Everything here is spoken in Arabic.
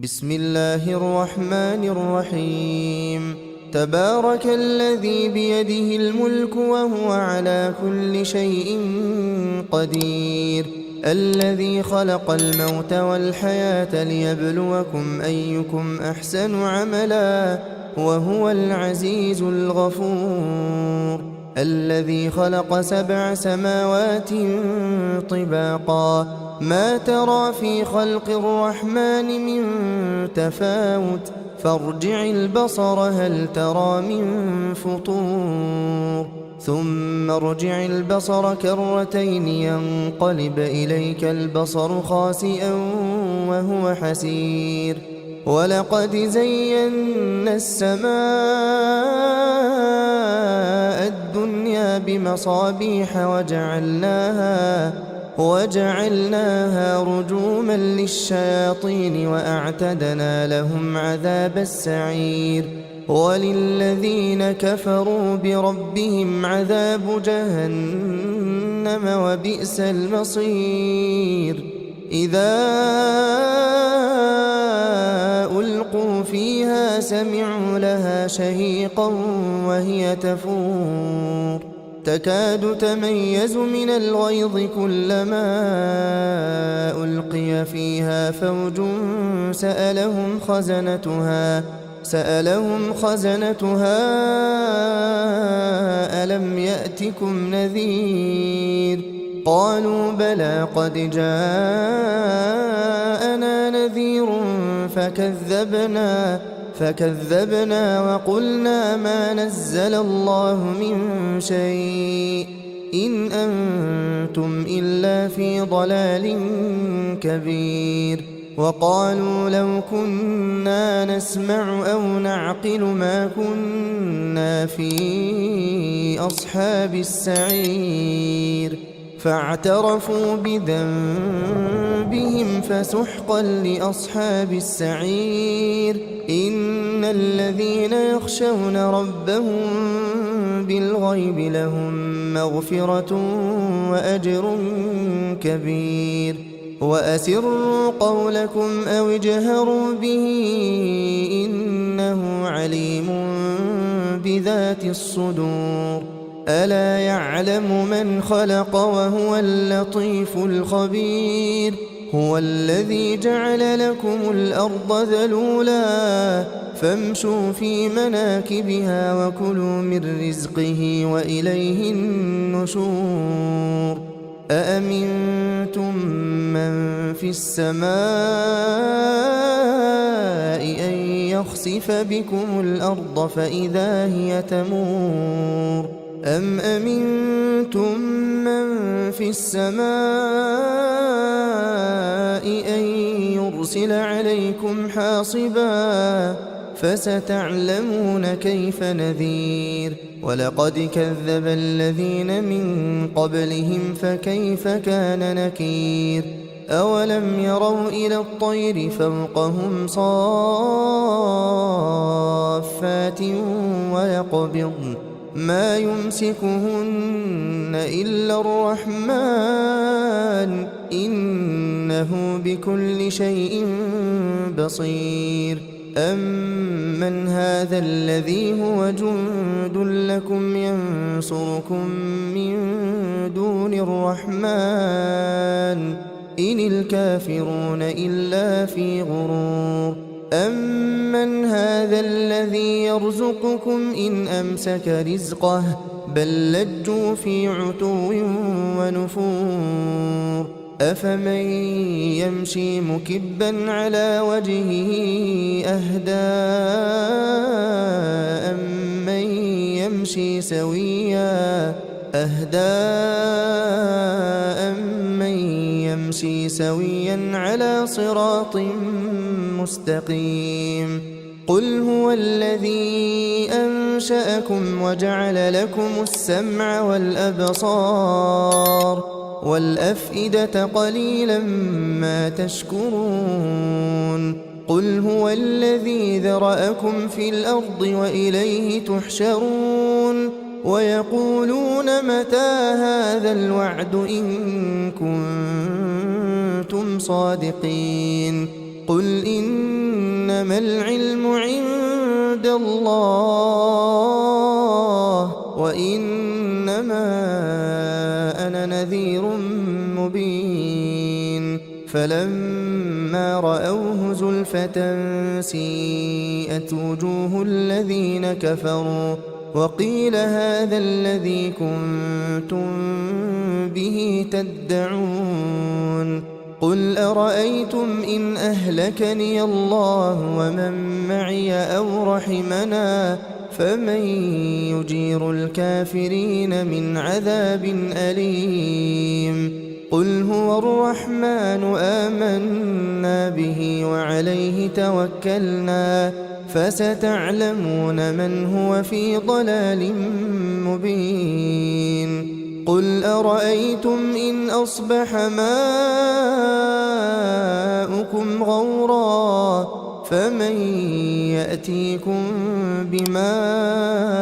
بسم الله الرحمن الرحيم. تبارك الذي بيده الملك وهو على كل شيء قدير، الذي خلق الموت والحياة ليبلوكم أيكم أحسن عملا وهو العزيز الغفور، الذي خلق 7 سماوات طباقا ما ترى في خلق الرحمن من تفاوت فارجع البصر هل ترى من فطور ثم ارجع البصر كرتين ينقلب إليك البصر خاسئا وهو حسير، ولقد زينا السماء الدنيا بمصابيح وجعلناها رجوما للشياطين وأعتدنا لهم عذاب السعير، وللذين كفروا بربهم عذاب جهنم وبئس المصير. إذا ألقوا فيها سمعوا لها شهيقا وهي تفور تكاد تميز من الغيظ كلما ألقي فيها فوج سألهم خزنتها ألم يأتكم نذير؟ قالوا بلى قد جاءنا نذير فكذبنا وقلنا ما نزل الله من شيء إن أنتم إلا في ضلال كبير. وقالوا لو كنا نسمع أو نعقل ما كنا في أصحاب السعير، فاعترفوا بذنبهم فسحقا لأصحاب السعير. إن الذين يخشون ربهم بالغيب لهم مغفرة وأجر كبير. وأسروا قولكم أو اجهروا به إنه عليم بذات الصدور. ألا يعلم من خلق وهو اللطيف الخبير. هو الذي جعل لكم الأرض ذلولا فامشوا في مناكبها وكلوا من رزقه وإليه النشور. أأمنتم من في السماء أن يخسف بكم الأرض فإذا هي تمور أم أمنتم من في السماء أن يرسل عليكم حاصبا فستعلمون كيف نذير. ولقد كذب الذين من قبلهم فكيف كان نكير. أولم يروا إلى الطير فوقهم صافات ويقبضن ما يمسكهن إلا الرحمن إنه بكل شيء بصير. أمن هذا الذي هو جند لكم ينصركم من دون الرحمن إن الكافرون إلا في غرور. أمن هذا الذي يرزقكم إن أمسك رزقه بل لجوا في عتو ونفور. أفمن يمشي مكبا على وجهه أهدى أمن يمشي سويا على صراط مستقيم. قل هو الذي أنشأكم وجعل لكم السمع والأبصار والأفئدة قليلا ما تشكرون. قل هو الذي ذرأكم في الأرض وإليه تحشرون. ويقولون متى هذا الوعد إن كنتم صادقين. قل إن إنما العلم عند الله وإنما أنا نذير مبين فلما رأوه زلفة سيئت وجوه الذين كفروا وقيل هذا الذي كنتم به تدعون قل أرأيتم إن أهلكني الله ومن معي أو رحمنا فمن يجير الكافرين من عذاب أليم قل هو الرحمن آمنا به وعليه توكلنا فستعلمون من هو في ضلال مبين قل أرأيتم إن أصبح ماؤكم غورا فمن يأتيكم بماء